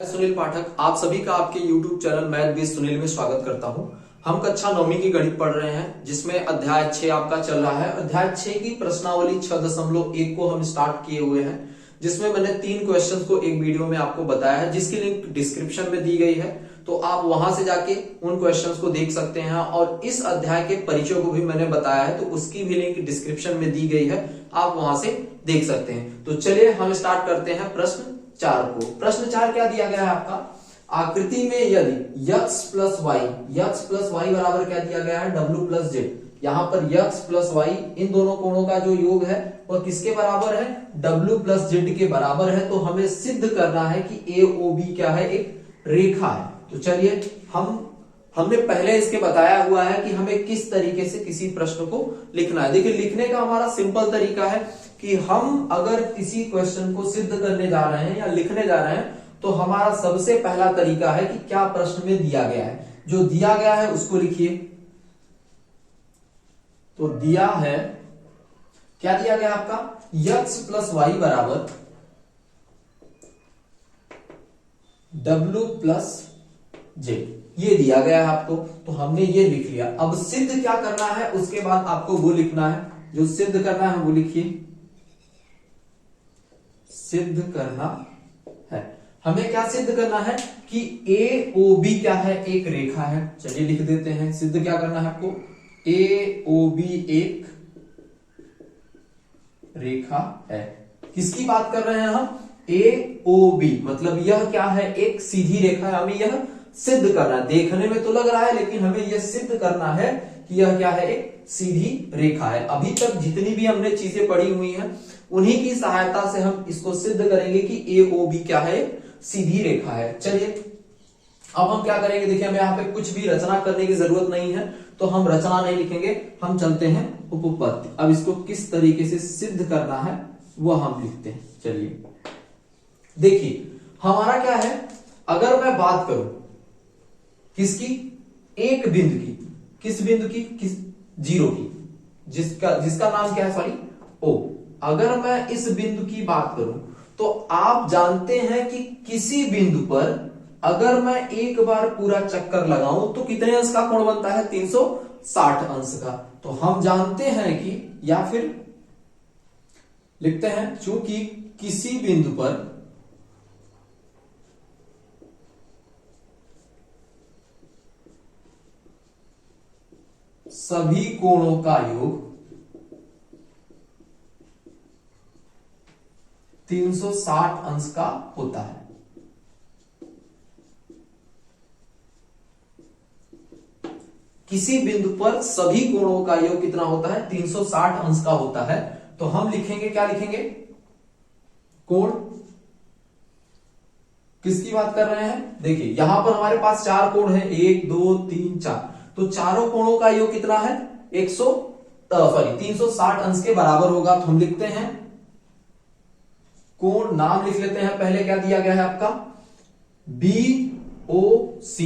मैं सुनील पाठक आप सभी का आपके YouTube channel math with Sunil में स्वागत करता हूं। हम कक्षा 9वीं की गणित पढ़ रहे हैं जिसमें अध्याय 6 आपका चल रहा है। अध्याय 6 की प्रश्नावली 6.1 को हम स्टार्ट किए हुए हैं, जिसमें मैंने 3 क्वेश्चंस को एक वीडियो में आपको बताया है, जिसकी लिंक डिस्क्रिप्शन में दी गई है। तो आप वहां से जाके उन क्वेश्चंस को देख सकते हैं और इस अध्याय के परिचय को भी मैंने बताया है, तो उसकी भी लिंक डिस्क्रिप्शन में दी गई है, आप वहां से देख सकते हैं। तो चलिए हम स्टार्ट करते हैं प्रश्न 4 को। प्रश्न 4 क्या दिया गया है आपका, आकृति में यदि x प्लस वाई बराबर क्या दिया गया है, w प्लस जेड। यहाँ पर x प्लस वाई इन दोनों कोणों का जो योग है वह किसके बराबर है, w प्लस जेड के बराबर है। तो हमें सिद्ध करना है कि AOB क्या है, एक रेखा है। तो चलिए हमने पहले इसके बताया हुआ है कि हमें किस तरीके से किसी प्रश्न को लिखना है। देखिए लिखने का हमारा सिंपल तरीका है कि हम अगर किसी क्वेश्चन को सिद्ध करने जा रहे हैं या लिखने जा रहे हैं तो हमारा सबसे पहला तरीका है कि क्या प्रश्न में दिया गया है। जो दिया गया है उसको लिखिए। तो दिया है, क्या दिया गया आपका, x प्लस वाई बराबर w प्लस जेड, ये दिया गया है आपको। तो हमने ये लिख लिया। अब सिद्ध क्या करना है उसके बाद आपको वो लिखना है, जो सिद्ध करना है वो लिखिए। सिद्ध करना है, हमें क्या सिद्ध करना है कि AOB क्या है, एक रेखा है। चलिए लिख देते हैं। सिद्ध क्या करना है आपको, AOB एक रेखा है। किसकी बात कर रहे हैं हम, AOB, मतलब यह क्या है, एक सीधी रेखा है। हमें यह सिद्ध करना है। देखने में तो लग रहा है लेकिन हमें यह सिद्ध करना है कि यह क्या है, एक सीधी रेखा है। अभी तक जितनी भी हमने चीजें पढ़ी हुई हैं उन्हीं की सहायता से हम इसको सिद्ध करेंगे कि AOB क्या है, सीधी रेखा है। चलिए अब हम क्या करेंगे, देखिए हमें यहाँ पे कुछ भी रचना करने की जरूरत नहीं है, तो हम रचना नहीं लिखेंगे, हम चलते हैं उपपत्ति। अब इसको किस तरीके से सिद्ध करना है वह हम लिखते हैं। चलिए देखिए हमारा क्या है, अगर मैं बात करूं किसकी, एक बिंदु की, किस बिंदु की, किस जीरो की, जिसका नाम क्या है, सॉरी O। अगर मैं इस बिंदु की बात करूं तो आप जानते हैं कि किसी बिंदु पर अगर मैं एक बार पूरा चक्कर लगाऊं तो कितने अंश का कोण बनता है, 360 अंश का। तो हम जानते हैं कि, या फिर लिखते हैं, चूंकि किसी बिंदु पर सभी कोणों का योग 360 अंश का होता है। किसी बिंदु पर सभी कोणों का योग कितना होता है, 360 अंश का होता है। तो हम लिखेंगे, क्या लिखेंगे, कोण। किसकी बात कर रहे हैं, देखिए यहां पर हमारे पास 4 कोण है, 1 2 3 4। तो चारों कोणों का योग कितना है, 360 अंश के बराबर होगा। तो हम लिखते हैं कोण, नाम लिख लेते हैं पहले, क्या दिया गया है आपका, BOC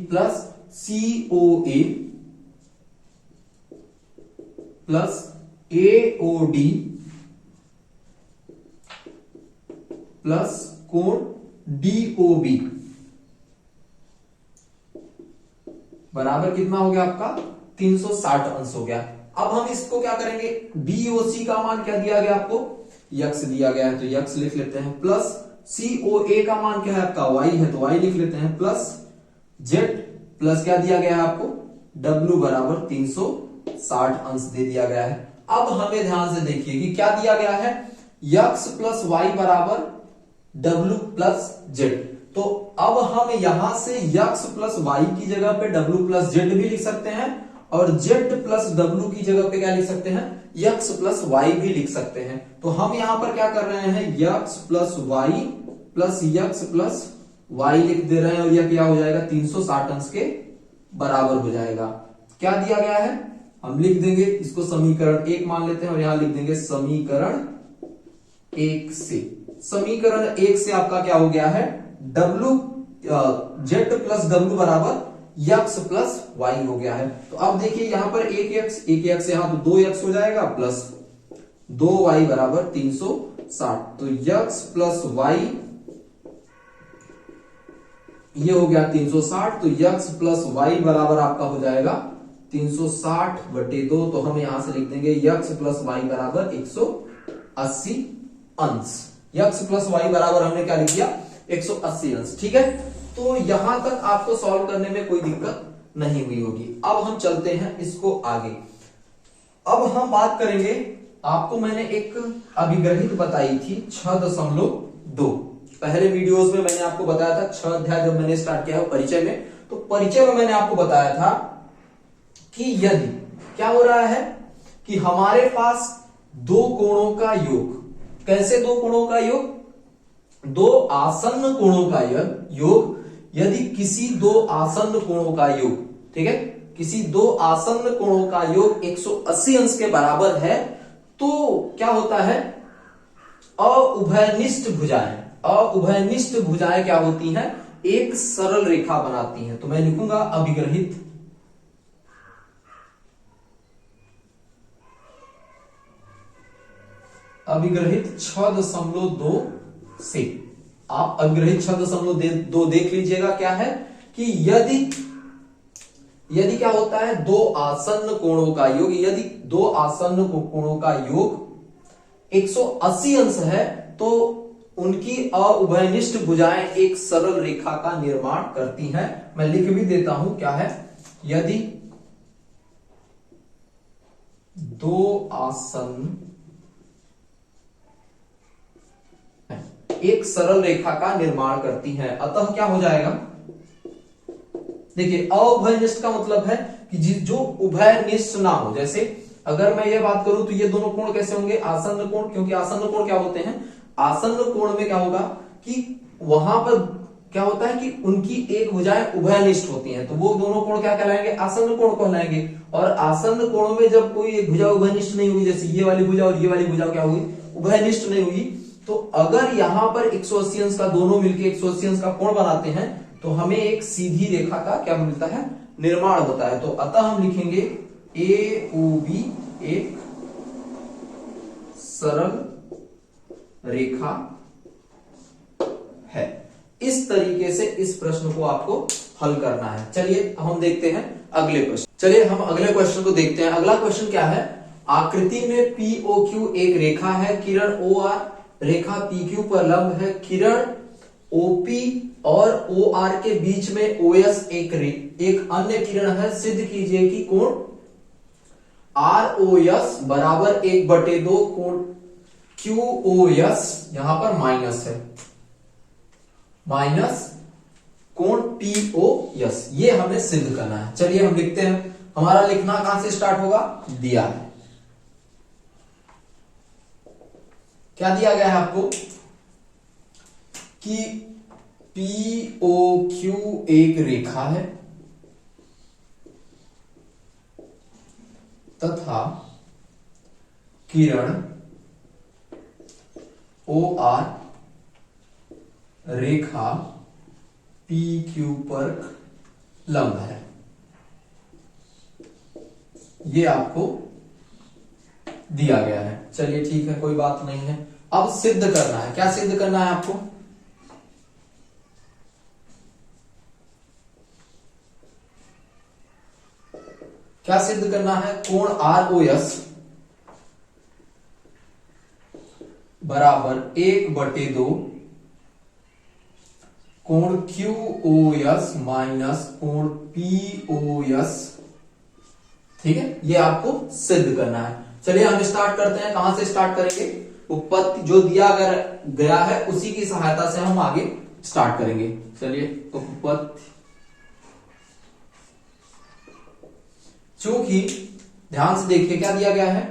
plus COA plus AOD plus कोण DOB बराबर कितना हो गया आपका, 360 अंश हो गया। अब हम इसको क्या करेंगे, BOC का मान क्या दिया गया आपको, x दिया गया है, तो x लिख लेते हैं, प्लस COA का मान क्या है आपका, y है, तो y लिख लेते हैं, प्लस z प्लस क्या दिया गया है आपको, W बराबर 360 अंश दे दिया गया है। अब हमें ध्यान से देखिए कि क्या दिया गया है, x प्लस वाई बराबर W प्लस जेड। तो अब हम यहां से x प्लस वाई की जगह पे W प्लस जेड भी लिख सकते हैं और z प्लस W की जगह पे क्या लिख सकते हैं, x प्लस वाई भी लिख सकते हैं। तो हम यहां पर क्या कर रहे हैं, x plus y plus x plus y लिख दे रहे हैं और यह क्या हो जाएगा, 360 अंश के बराबर हो जाएगा। क्या दिया गया है, हम लिख देंगे इसको, समीकरण 1 मान लेते हैं और यहां लिख देंगे समीकरण 1 से। समीकरण 1 से आपका क्या हो गया है, z प्लस W बराबर x प्लस वाई हो गया है। तो अब देखिए यहां पर एक एक्स यहां, तो 2x हो जाएगा प्लस 2y बराबर 360 360। तो यक्स प्लस वाई ये हो गया 360। तो यक्स प्लस वाई बराबर आपका हो जाएगा 360/2। तो हम यहां से लिख देंगे यक्स प्लस वाई बराबर 180 अंश। यक्स प्लस वाई बराबर हमने क्या लिख दिया 180 अंश। ठीक है, तो यहां तक आपको सॉल्व करने में कोई दिक्कत नहीं हुई होगी। अब हम चलते हैं इसको आगे। अब हम बात करेंगे, आपको मैंने एक अभिग्रहित बताई थी 6.2। पहले वीडियोस में मैंने आपको बताया था 6 अध्याय जब मैंने स्टार्ट किया है परिचय में, तो परिचय में मैंने आपको बताया था कि यदि क्या हो रहा है कि हमारे पास दो कोणों का योग, कैसे दो कोणों का योग, दो आसन्न कोणों का योग, यदि किसी दो आसन्न कोणों का योग, ठीक है, किसी दो आसन्न कोणों का योग 180 अंश के बराबर है, तो क्या होता है अउभयनिष्ठ भुजाएं, अउभयनिष्ठ भुजाएं क्या होती हैं, एक सरल रेखा बनाती हैं। तो मैं लिखूंगा अभिग्रहित अभिग्रहित 6.2 से, आप अभिग्रहित 6.2 देख लीजिएगा। क्या है कि यदि क्या होता है दो आसन्न कोणों का योग, यदि दो आसन्न कोणों का योग 180 अंश है, तो उनकी अउभयनिष्ठ भुजाएं एक सरल रेखा का निर्माण करती हैं। मैं लिख भी देता हूं, क्या है, यदि दो आसन्न एक सरल रेखा का निर्माण करती हैं, अतः क्या हो जाएगा, देखिए अउभयनिष्ठ का मतलब है कि जो उभयनिष्ठ ना हो। जैसे अगर मैं ये बात करूं तो ये दोनों कोण कैसे होंगे, आसन्न कोण, क्योंकि आसन्न कोण क्या होते हैं, आसन्न कोण में क्या होगा कि वहां पर क्या होता है कि उनकी एक भुजाएं उभयनिष्ठ होती हैं, तो वो दोनों कोण क्या कहलाएंगे, आसन्न कोण कहलाएंगे। और आसन्न कोण में जब कोई एक भुजा उभयनिष्ठ नहीं हुई, जैसे ये वाली भुजा और ये वाली भुजा क्या हुई, उभयनिष्ठ नहीं हुई, तो अगर यहां पर 180 अंश का दोनों मिलकर 180 अंश का कोण बनाते हैं, तो हमें एक सीधी रेखा का क्या मिलता है, निर्माण होता है। तो अतः हम लिखेंगे AOB एक सरल रेखा है। इस तरीके से इस प्रश्न को आपको हल करना है। चलिए हम देखते हैं अगले क्वेश्चन। चलिए हम अगले क्वेश्चन को देखते हैं। अगला क्वेश्चन क्या है, आकृति में POQ एक रेखा है, किरण OR रेखा PQ पर लंब है, किरण OP और OR के बीच में OS एक अन्य किरण है। सिद्ध कीजिए कि कोण ROS बराबर 1/2 कोण QOS, यहां पर माइनस है, माइनस कोण POS, ये हमें सिद्ध करना है। चलिए हम लिखते हैं। हमारा लिखना कहां से स्टार्ट होगा, दिया है, क्या दिया गया है आपको कि POQ एक रेखा है तथा किरण OR रेखा PQ पर लंब है। ये आपको दिया गया है। चलिए ठीक है, कोई बात नहीं है। अब सिद्ध करना है। क्या सिद्ध करना है आपको, क्या सिद्ध करना है, कोण ROS बराबर 1/2 कोण QOS माइनस कोण POS। ठीक है, ये आपको सिद्ध करना है। चलिए हम स्टार्ट करते हैं। कहां से स्टार्ट करेंगे, उत्पत्ति जो दिया गया है उसी की सहायता से हम आगे स्टार्ट करेंगे। चलिए उत्पत्ति, चूंकि ध्यान से देखिए क्या दिया गया है,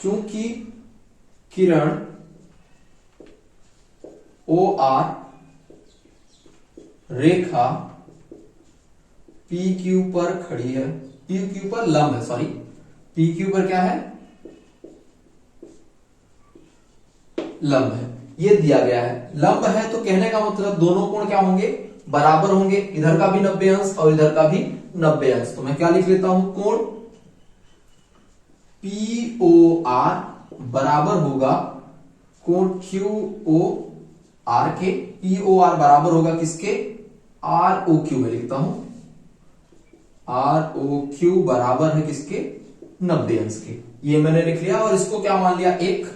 चूंकि किरण OR रेखा PQ पर खड़ी है, PQ पर लंब है, सॉरी PQ पर क्या है, लंब है, ये दिया गया है। लंब है तो कहने का मतलब दोनों कोण क्या होंगे, बराबर होंगे, इधर का भी 90 अंश और इधर का भी 90 अंश। तो मैं क्या लिख लेता हूं, कोण POR बराबर होगा कोण क्यू ओ आर के, पी ओ आर बराबर होगा किसके, आर ओ क्यू में लिखता हूं, आर ओ क्यू बराबर है किसके, 90 अंश के। ये मैंने लिख लिया और इसको क्या मान लिया, एक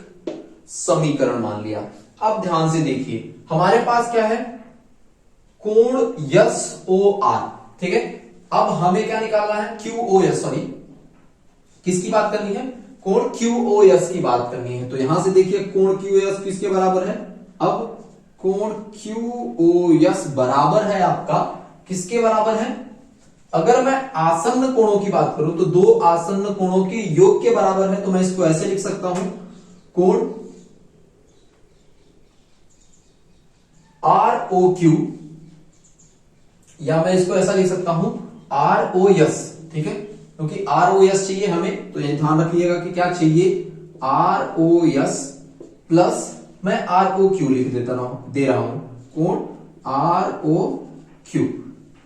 समीकरण मान लिया। अब ध्यान से देखिए हमारे पास क्या है, कोण यस ओ आर, ठीक है। अब हमें क्या निकालना है, क्यू ओ एस, सॉरी किसकी बात करनी है, कोण क्यू ओ एस की बात करनी है। तो यहां से देखिए कोण क्यू एस किसके बराबर है, अब कोण क्यू ओ एस बराबर है आपका किसके बराबर है, अगर मैं आसन्न कोणों की बात करूं तो दो आसन्न कोणों के योग के बराबर है। तो मैं इसको ऐसे लिख सकता हूं, कोण आर ओ क्यू, या मैं इसको ऐसा लिख सकता हूं आर ओ एस, ठीक है, क्योंकि आर ओ एस चाहिए हमें, तो ये ध्यान रखिएगा कि क्या चाहिए, आर ओ एस प्लस मैं आर ओ क्यू लिख दे रहा हूं, कोण आर ओ क्यू।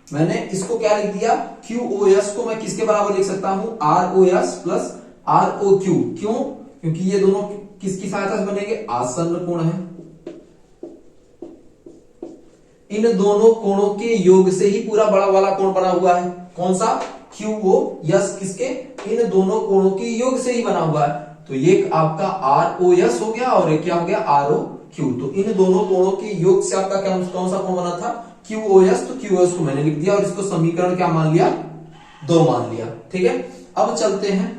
मैंने इसको क्या लिख दिया, क्यू ओ एस को मैं किसके बराबर लिख सकता हूं, R O S plus are O Q. क्यों, क्योंकि ये दोनों किसकी सहायता से बनेंगे, आसन्न कोण है। इन दोनों कोणों के योग से ही पूरा बड़ा वाला कोण बना हुआ है, कौन सा, क्यू ओ एस, किसके, इन दोनों कोणों के योग से ही बना हुआ है। तो ये आपका आर ओ एस हो गया और एक क्या हो गया, आर ओ क्यू। तो इन दोनों कोणों के योग से आपका क्या, कौन सा कोण बना था, क्यू ओ एस। तो क्यू ओ एस को मैंने लिख दिया और इसको समीकरण क्या मान लिया, 2 मान लिया, ठीक है। अब चलते हैं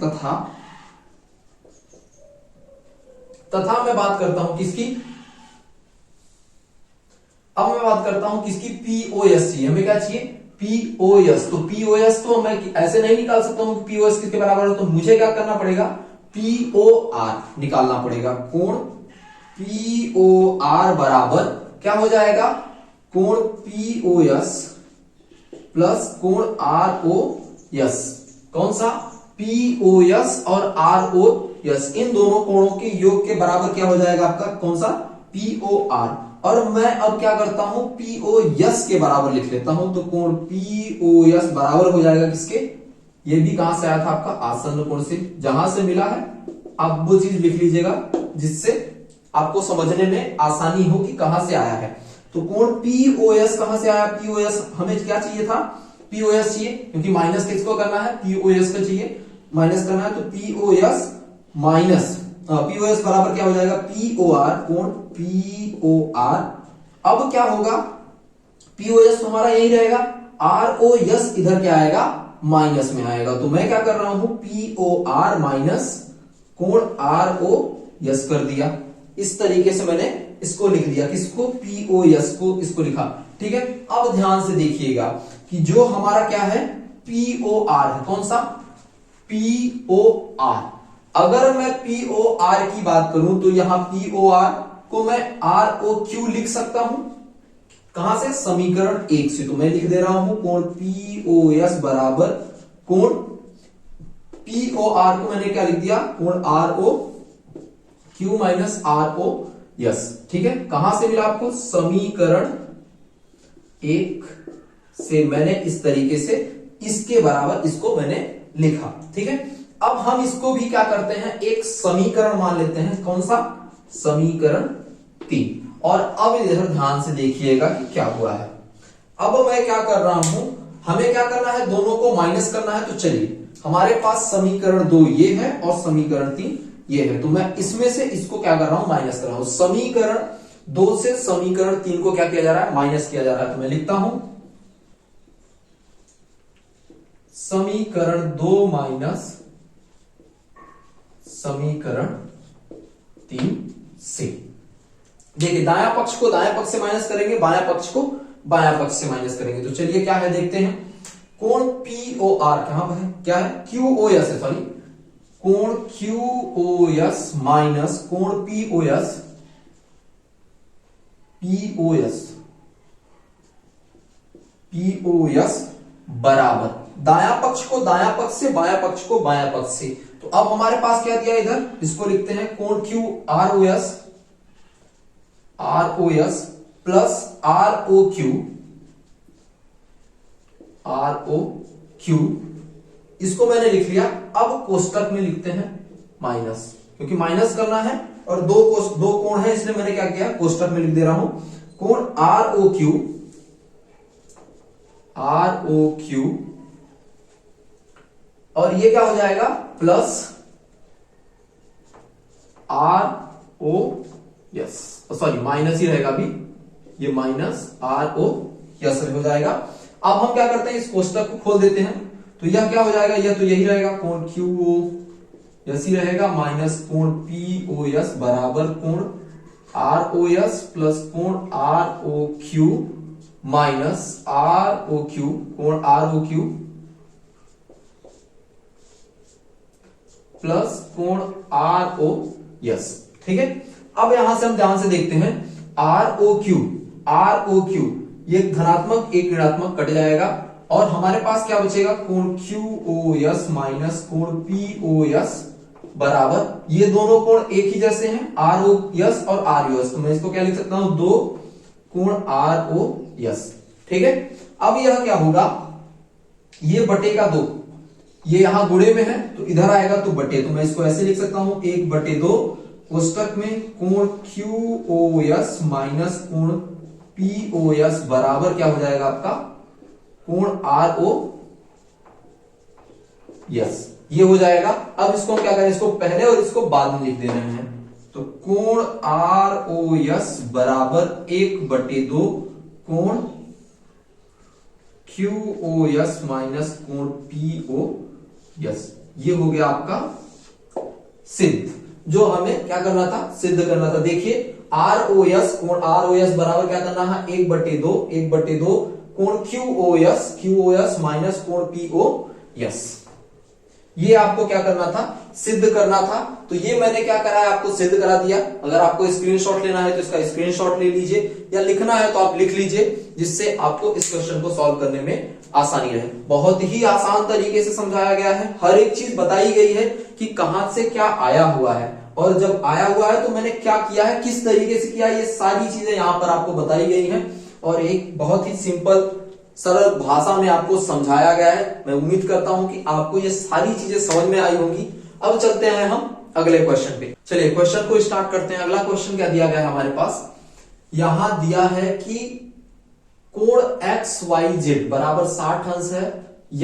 तथा मैं बात करता हूं किसकी, अब मैं बात करता हूं किसकी, पीओएस चाहिए हमें, क्या चाहिए, पीओएस। तो पीओएस तो मैं ऐसे नहीं निकाल सकता हूं कि पीओएस किसके बराबर है, तो मुझे क्या करना पड़ेगा, पीओआर निकालना पड़ेगा। कोण पीओआर बराबर क्या हो जाएगा, कोण पीओएस प्लस कोण आरओएस। कौन सा, पीओएस और आरओएस, इन दोनों कोणों के योग के बराबर क्या हो जाएगा आपका, कौन सा, पीओआर। और मैं अब क्या करता हूं, पीओएस के बराबर लिख लेता हूं। तो कोण पीओएस बराबर हो जाएगा किसके, ये भी कहां से आया था आपका, आसन्न कोण से, जहां से मिला है आप वो चीज लिख लीजिएगा जिससे आपको समझने में आसानी हो कि कहां से आया है। तो कोण पीओएस कहां से आया, पीओएस हमें क्या चाहिए था, पीओएस चाहिए, क्योंकि माइनस किसको करना है, पीओएस का चाहिए, माइनस करना है। तो पीओएस माइनस पीओएस बराबर क्या हो जाएगा, पीओआर, कोण पीओआर। अब क्या होगा, पीओएस तो हमारा यही रहेगा, आरओएस इधर क्या आएगा, माइनस में आएगा। तो मैं क्या कर रहा हूं, पीओआर माइनस कोण आरओएस कर दिया। इस तरीके से मैंने इसको लिख दिया, किसको, पीओएस को, इसको लिखा, ठीक है। अब ध्यान से देखिएगा कि जो हमारा क्या है, पीओआर है, कौन सा, पीओआर। अगर मैं पीओआर की बात करूं तो यहां पीओआर को मैं आरओक्यू लिख सकता हूं, कहां से, समीकरण 1 से। तो मैं लिख दे रहा हूं, कोण पीओएस बराबर कोण पीओआर को मैंने क्या लिख दिया, कोण RO Q minus RO yes, ठीक है। कहां से मिला आपको, समीकरण 1 से मैंने इस तरीके से इसके बराबर इसको मैंने लिखा, ठीक है। अब हम इसको भी क्या करते हैं, एक समीकरण मान लेते हैं, कौन सा, समीकरण 3। और अब इधर ध्यान से देखिएगा कि क्या हुआ है। अब मैं क्या कर रहा हूं, हमें क्या करना है, दोनों को माइनस करना है। तो चलिए हमारे पास समीकरण 2 ये है और समीकरण 3 ये है। तो मैं इसमें से इसको क्या कर रहा हूं, माइनस कर रहा हूं। समीकरण 2 से समीकरण 3 को क्या किया जा रहा है, माइनस किया जा रहा है। तो मैं लिखता हूं समीकरण 2 माइनस समीकरण 3 से। देखिए दाया पक्ष को दाया पक्ष से माइनस करेंगे, बाया पक्ष को बाया पक्ष से माइनस करेंगे। तो चलिए क्या है देखते हैं, कोण पीओआर कहां पर है, क्या है, क्यूओएस है, सॉरी, कोण क्यूओएस माइनस कोण पीओएस, पीओएस बराबर दाया पक्ष को दाया पक्ष से, बाया पक्ष को बाया पक्ष से। तो अब हमारे पास क्या दिया इधर, इसको लिखते हैं कोण Q ROS, ROS plus RO Q, RO Q, इसको मैंने लिख लिया। अब कोष्टक में लिखते हैं माइनस, क्योंकि माइनस करना है और दो कोण है, इसलिए मैंने क्या किया, कोष्टक में लिख दे रहा हूं। कोण आर ओ क्यू और ये क्या हो जाएगा, प्लस आर ओ यस, सॉरी माइनस ही रहेगा अभी, ये माइनस आर ओ यस हो जाएगा। अब हम क्या करते हैं, इस कोष्टक को खोल देते हैं, तो यह क्या हो जाएगा, यह तो यही रहेगा, कोण क्यू ओ यस ही रहेगा, माइनस कोण पी ओ यस बराबर कोण आर ओ यस प्लस कोण R O Q minus R O Q, कोण आर ओ क्यू प्लस कोण आर ओ यस। ठीक है, अब यहां से हम ध्यान से देखते हैं, आर ओ क्यू ये धनात्मक एक ऋणात्मक कट जाएगा और हमारे पास क्या बचेगा, कोण क्यू ओ यस माइनस कोण पी ओ यस बराबर, ये दोनों कोण एक ही जैसे हैं, आर ओ यस और आर यू एस, तो मैं इसको क्या लिख सकता हूं, 2 कोण आर ओ यस। ठीक है, अब यह क्या होगा, ये बटेगा 2, ये यहां गुणे में है तो इधर आएगा तो बटे, तो मैं इसको ऐसे लिख सकता हूं 1/2 कोष्टक में कोण क्यू ओ यस माइनस कोण पी ओ यस बराबर क्या हो जाएगा आपका, कोण आर ओ यस, ये हो जाएगा। अब इसको हम क्या करें, इसको पहले और इसको बाद में लिख दे रहे हैं, तो कोण आर ओ यस बराबर 1/2 कोण क्यू ओ यस माइनस कोण पी ओ यस, ये हो गया आपका सिद्ध, जो हमें क्या करना था, सिद्ध करना था। देखिए आर ओ यस, कोण आर ओ यस बराबर क्या करना है, 1/2 कोण क्यू ओ यस माइनस कोण पी ओ यस, ये आपको क्या करना था, सिद्ध करना था। तो ये मैंने क्या करा है, आपको सिद्ध करा दिया। अगर आपको स्क्रीनशॉट लेना है तो इसका स्क्रीनशॉट ले लीजिए, या लिखना है तो आप लिख लीजिए, जिससे आपको इस क्वेश्चन को सॉल्व करने में आसानी रहे। बहुत ही आसान तरीके से समझाया गया है, हर एक चीज बताई गई है कि कहां से क्या आया हुआ है, और जब आया हुआ है तो मैंने क्या किया है, किस तरीके से किया, ये सारी चीजें यहां पर आपको बताई गई हैं और एक बहुत ही सिंपल सरल भाषा में आपको समझाया गया है। मैं उम्मीद करता हूं कि आपको ये सारी चीजें समझ में आई होंगी। अब चलते हैं हम अगले क्वेश्चन पे, चलिए क्वेश्चन को स्टार्ट करते हैं। अगला क्वेश्चन क्या दिया गया है हमारे पास, यहां दिया है कि कोण एक्स वाई जेड बराबर 60 अंश है,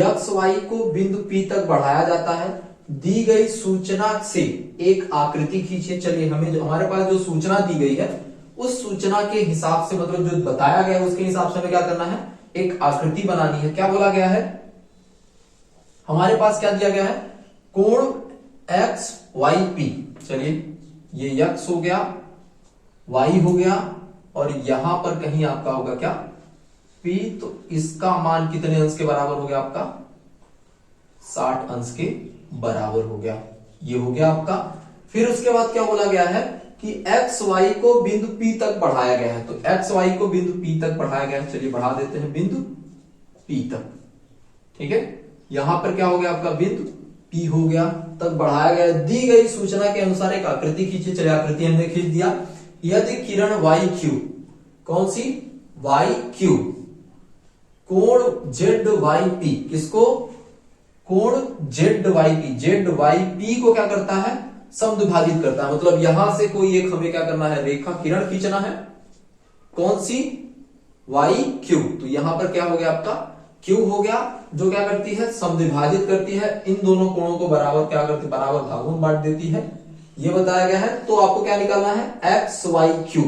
एक्स वाई को बिंदु पी तक बढ़ाया जाता है, दी गई सूचना से एक आकृति खींचिए। चलिए हमें हमारे पास जो सूचना दी गई है उस सूचना के हिसाब से, मतलब जो बताया गया है उसके हिसाब से हमें क्या करना है, एक आकृति बनानी है। क्या बोला गया है, हमारे पास क्या दिया गया है, कोण एक्स वाई पी, चलिए ये एक्स हो गया, वाई हो गया और यहां पर कहीं आपका होगा क्या, पी, तो इसका मान कितने अंश के बराबर हो गया आपका, 60 अंश के बराबर हो गया, ये हो गया आपका। फिर उसके बाद क्या बोला गया है कि एक्स वाई को बिंदु पी तक बढ़ाया गया है, तो एक्स वाई को बिंदु पी तक बढ़ाया गया है, चलिए बढ़ा देते हैं बिंदु पी तक। ठीक है, यहां पर क्या हो गया आपका, बिंदु पी हो गया तक बढ़ाया गया, दी गई सूचना के अनुसार एक आकृति खींचे। चलिए आकृति हमने खींच दिया, यदि किरण वाई क्यू, कौन सी, वाई क्यू, कोण जेड वाई पी, किसको, कोण Z Y P, Z Y P को क्या करता है, समद्विभाजित करता है। मतलब यहां से कोई एक हमें क्या करना है, रेखा किरण खींचना है, कौन सी, वाई क्यू, तो यहां पर क्या हो गया आपका, क्यू हो गया, जो क्या करती है, समद्विभाजित करती है, इन दोनों कोणों को बराबर क्या करती है, बराबर भागों में बांट देती है, ये बताया गया है। तो आपको क्या निकालना है, X Y Q,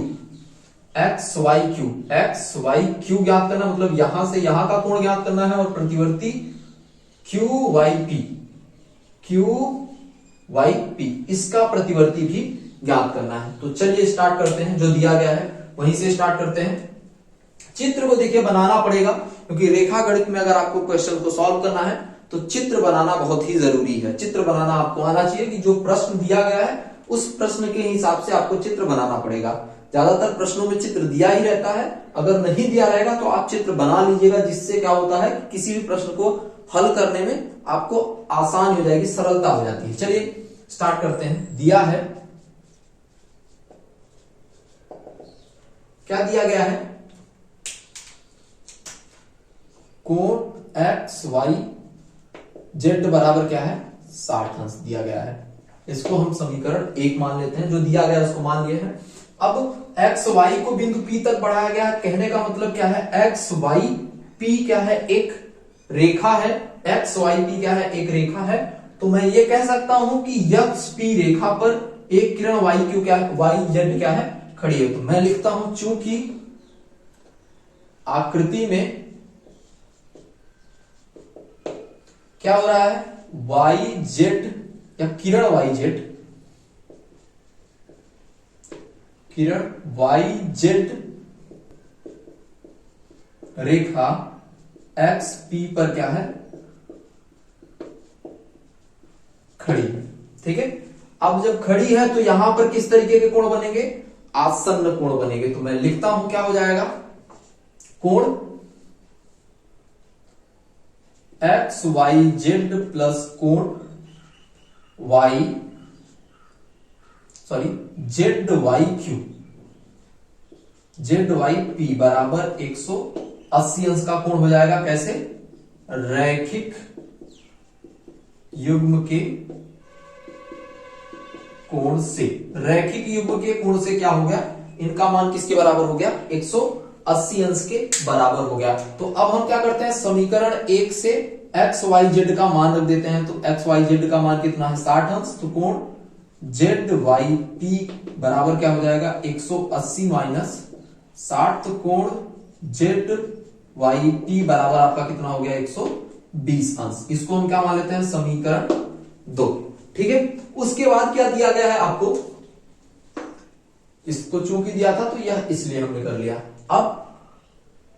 X Y Q, X Y Q ज्ञात करना, मतलब यहां से यहां का कोण ज्ञात करना है, और प्रतिवर्ती Q Y P, Q Y P, इसका प्रतिवर्ती भी ज्ञात करना है। तो चलिए स्टार्ट करते हैं, जो दिया गया है वहीं से स्टार्ट करते हैं। चित्र को देखिए बनाना पड़ेगा, क्योंकि रेखा गणित में अगर आपको क्वेश्चन को सॉल्व करना है तो चित्र बनाना बहुत ही जरूरी है। चित्र बनाना आपको आना चाहिए, कि जो प्रश्न दिया गया है उस प्रश्न के हिसाब से आपको चित्र बनाना पड़ेगा। ज्यादातर प्रश्नों में चित्र दिया ही रहता है, अगर नहीं दिया रहेगा तो आप चित्र बना लीजिएगा, जिससे क्या होता है, किसी भी प्रश्न को हल करने में आपको आसान हो जाएगी, सरलता हो जाती है। चलिए स्टार्ट करते हैं। दिया है, क्या दिया गया है, कोण एक्स वाई जेड बराबर क्या है, 60 अंश दिया गया है। इसको हम समीकरण 1 मान लेते हैं, जो दिया गया उसको मान लिए हैं। अब एक्स वाई को बिंदु P तक बढ़ाया गया, कहने का मतलब क्या है, एक्स वाई पी क्या है, एक रेखा है, एक्स वाई पी क्या है, एक रेखा है। तो मैं ये कह सकता हूं कि एक्स पी रेखा पर एक किरण वाई क्यू क्या है, वाई जेड क्या है, खड़ी है। तो मैं लिखता हूं चूंकि आकृति में क्या हो रहा है, वाई जेड या किरण वाई जेड, किरण वाई जेड रेखा एक्स पी पर क्या है, खड़ी है। ठीक है, अब जब खड़ी है तो यहां पर किस तरीके के कोण बनेंगे, आसन्न कोण बनेंगे। तो मैं लिखता हूं क्या हो जाएगा, कोण एक्स वाई जेड प्लस कोण Z Y Q, Z Y P बराबर 180 अंश का कोण हो जाएगा। कैसे, रैखिक युग्म के कोण से, रैखिक युग्म के कोण से क्या हो गया, इनका मान किसके बराबर हो गया, 180 अंश के बराबर हो गया। तो अब हम क्या करते हैं, समीकरण 1 से एक्स वाई जेड का मान रख देते हैं। तो एक्स वाई जेड का मान कितना है, 60 अंश। तो कोण जेड वाई पी बराबर क्या हो जाएगा, 180 माइनस 60। तो कोण जेड वाई पी बराबर आपका कितना हो गया, 120 अंश। इसको हम क्या मान लेते हैं, समीकरण 2। ठीक है, उसके बाद क्या दिया गया है आपको, इसको चूंकि दिया था तो यह इसलिए हमने कर लिया। अब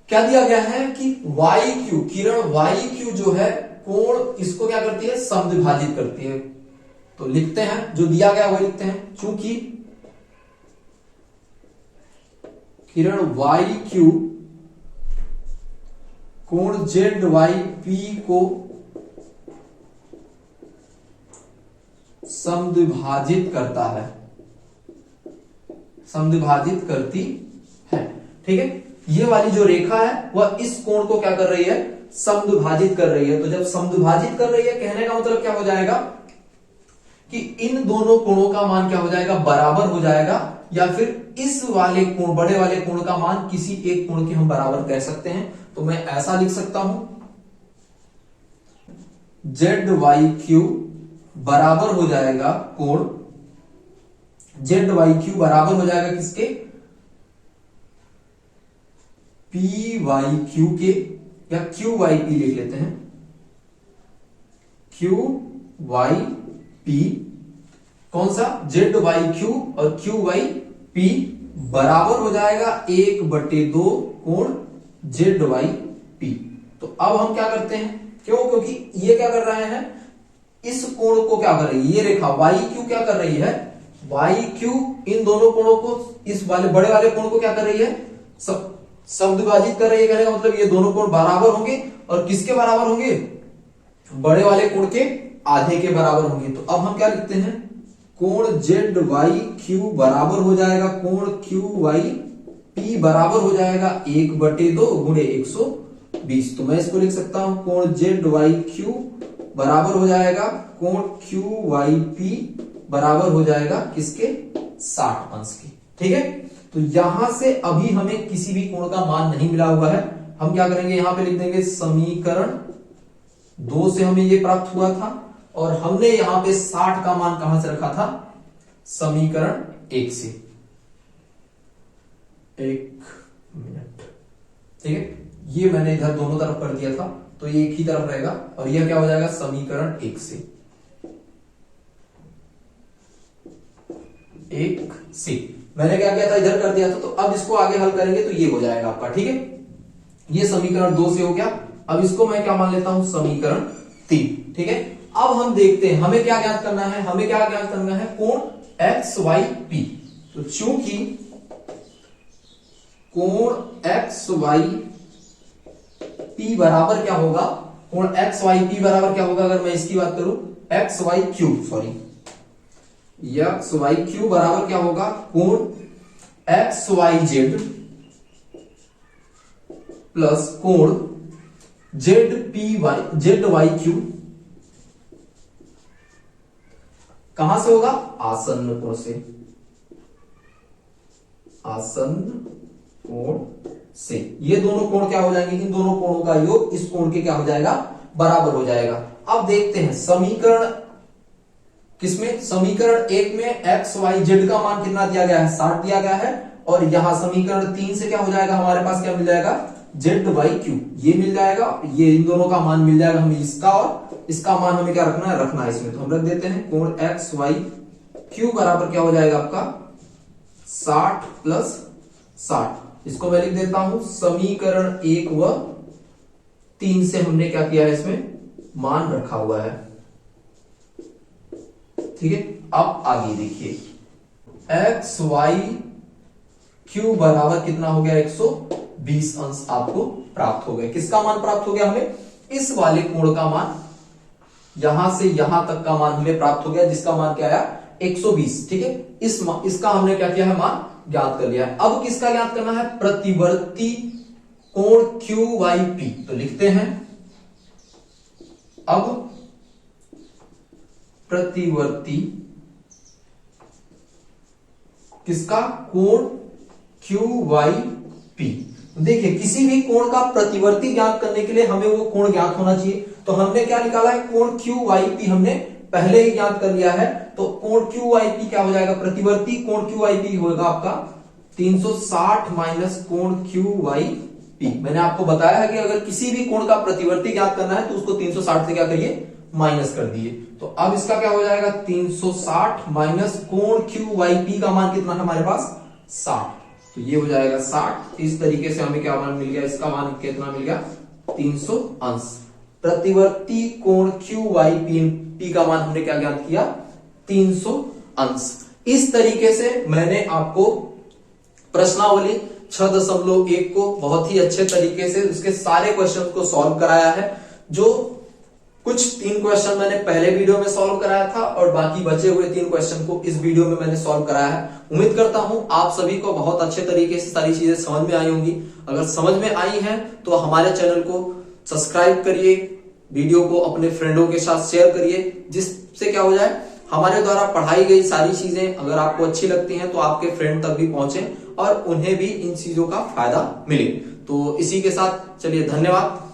क्या दिया गया है कि वाई क्यू, किरण वाई क्यू जो है कोण, इसको क्या करती है, समद्विभाजित करती है। तो लिखते हैं, जो दिया गया वो लिखते हैं, चूंकि किरण वाई क्यू कोण जेड वाई पी को समद्विभाजित करता है, समद्विभाजित करती है। ठीक है, ये वाली जो रेखा है वह इस कोण को क्या कर रही है, समद्विभाजित कर रही है। तो जब समद्विभाजित कर रही है, कहने का मतलब क्या हो जाएगा कि इन दोनों कोणों का मान क्या हो जाएगा, बराबर हो जाएगा। या फिर इस वाले कोण, बड़े वाले कोण का मान किसी एक कोण के हम बराबर कह सकते हैं। तो मैं ऐसा लिख सकता हूं, जेड वाई क्यू बराबर हो जाएगा कोण, जेड वाई क्यू बराबर हो जाएगा किसके, पी वाई क्यू के, या क्यू वाई पी लिख लेते हैं, क्यू वाई पी, कौन सा, जेड वाई क्यू और क्यू वाई पी बराबर हो जाएगा 1/2 कोण जेड वाई पी। तो अब हम क्या करते हैं, क्यों, क्योंकि ये क्या कर रहे हैं, इस कोण को क्या कर रही है, ये रेखा वाई क्यू क्या कर रही है, वाई क्यू इन दोनों कोणों को, इस वाले बड़े वाले कोण को क्या कर रही है, समद्विभाजित कर रही है। कहने का मतलब ये दोनों कोण बराबर होंगे, और किसके बराबर होंगे, बड़े वाले कोण के आधे के बराबर होंगे। तो अब हम क्या लिखते हैं, कोण जेड वाई क्यू बराबर हो जाएगा कोण क्यू वाई पी बराबर हो जाएगा 1/2 गुणे 120। तो मैं इसको लिख सकता हूं, कोण जेड वाई क्यू बराबर हो जाएगा कोण क्यू वाई पी बराबर हो जाएगा किसके, 60 अंश की। ठीक है, तो यहां से अभी हमें किसी भी कोण का मान नहीं मिला हुआ है। हम क्या करेंगे, यहां पे लिख देंगे समीकरण 2 से हमें ये प्राप्त हुआ था, और हमने यहां पे 60 का मान कहां से रखा था, समीकरण 1 से। 1 मिनट, ठीक है, ये मैंने इधर दोनों तरफ कर दिया था, तो ये एक ही तरफ रहेगा, और यह क्या हो जाएगा, समीकरण 1 से। 1 से मैंने क्या किया था, इधर कर दिया था, तो अब इसको आगे हल करेंगे तो ये हो जाएगा आपका। ठीक है, ये समीकरण 2 से हो गया। अब इसको मैं क्या मान लेता हूं, समीकरण 3। ठीक है, अब हम देखते हैं हमें क्या ज्ञात करना है, हमें क्या ज्ञात करना है, कोण एक्स वाई पी। तो चूंकि कोण एक्स वाई पी बराबर क्या होगा, कोण एक्स वाई पी बराबर क्या होगा, अगर मैं इसकी बात करूं, X Y Q, sorry, X Y Q बराबर क्या होगा, कोण एक्स वाई जेड प्लस कोण Z P Y, Z Y Q कहां से होगा? आसन्न कोण से, आसन्न कोण से। ये दोनों कोण क्या हो जाएंगे? इन दोनों कोणों का योग इस कोण के क्या हो जाएगा? बराबर हो जाएगा। अब देखते हैं समीकरण किसमें? समीकरण 1 में एक्स वाई जेड का मान कितना दिया गया है? 60 दिया गया है। और यहां समीकरण 3 से क्या हो जाएगा? हमारे पास क्या मिल जाएगा? जेड बाई क्यू, ये मिल जाएगा। ये इन दोनों का मान मिल जाएगा हमें, इसका और इसका मान हमें क्या रखना है? रखना है इसमें, तो हम रख देते हैं कोण एक्स वाई क्यू बराबर क्या हो जाएगा आपका? 60 प्लस 60। इसको मैं लिख देता हूं समीकरण 1 व 3 से हमने क्या किया है? इसमें मान रखा हुआ है। ठीक है, अब आगे देखिए एक्स वाई क्यू बराबर कितना हो गया? 120 अंश आपको प्राप्त हो गया। किसका मान प्राप्त हो गया हमें? इस वाले कोण का मान, यहां से यहां तक का मान हमें प्राप्त हो गया, जिसका मान क्या आया? 120। ठीक है, इसका हमने क्या किया है? मान ज्ञात कर लिया है। अब किसका ज्ञात करना है? प्रतिवर्ती कोण क्यू वाई पी। तो लिखते हैं अब प्रतिवर्ती किसका? कोण क्यू वाई पी। देखिए किसी भी कोण का प्रतिवर्ती ज्ञात करने के लिए हमें वो कोण ज्ञात होना चाहिए। तो हमने क्या निकाला है? कोण क्यू वाई पी हमने पहले ही ज्ञात कर लिया है। तो कोण क्यू वाई पी क्या हो जाएगा? प्रतिवर्ती कोण क्यू वाई पी होगा आपका 360 माइनस कोण क्यू वाई पी। मैंने आपको बताया है कि अगर किसी भी कोण का प्रतिवर्ती ज्ञात करना है तो उसको 360 से क्या करिए? माइनस कर दिए। तो अब इसका क्या हो जाएगा? 360 माइनस कोण क्यू वाई पी का मान कितना है हमारे पास? 60। तो ये हो जाएगा 60। इस तरीके से हमें क्या मान मिल गया? इसका मान कितना मिल गया? 300 अंश। प्रतिवर्ती कोण क्यू वाई पी का मान हमने क्या ज्ञात किया? 300 अंश। इस तरीके से मैंने आपको प्रश्नावली 6.1 को बहुत ही अच्छे तरीके से उसके सारे क्वेश्चन को सॉल्व कराया है। जो कुछ 3 क्वेश्चन मैंने पहले वीडियो में सॉल्व कराया था और बाकी बचे हुए 3 क्वेश्चन को इस वीडियो में मैंने सॉल्व कराया है। उम्मीद करता हूं आप सभी को बहुत अच्छे तरीके से सारी चीजें समझ में आई होंगी। अगर समझ में आई हैं तो हमारे चैनल को सब्सक्राइब करिए, वीडियो को अपने फ्रेंडों के साथ शेयर करिए, जिससे क्या हो जाए? हमारे द्वारा पढ़ाई गई सारी चीजें अगर आपको अच्छी लगती हैं तो आपके फ्रेंड तक भी पहुंचे और उन्हें भी इन चीजों का फायदा मिले। तो इसी के साथ चलिए, धन्यवाद।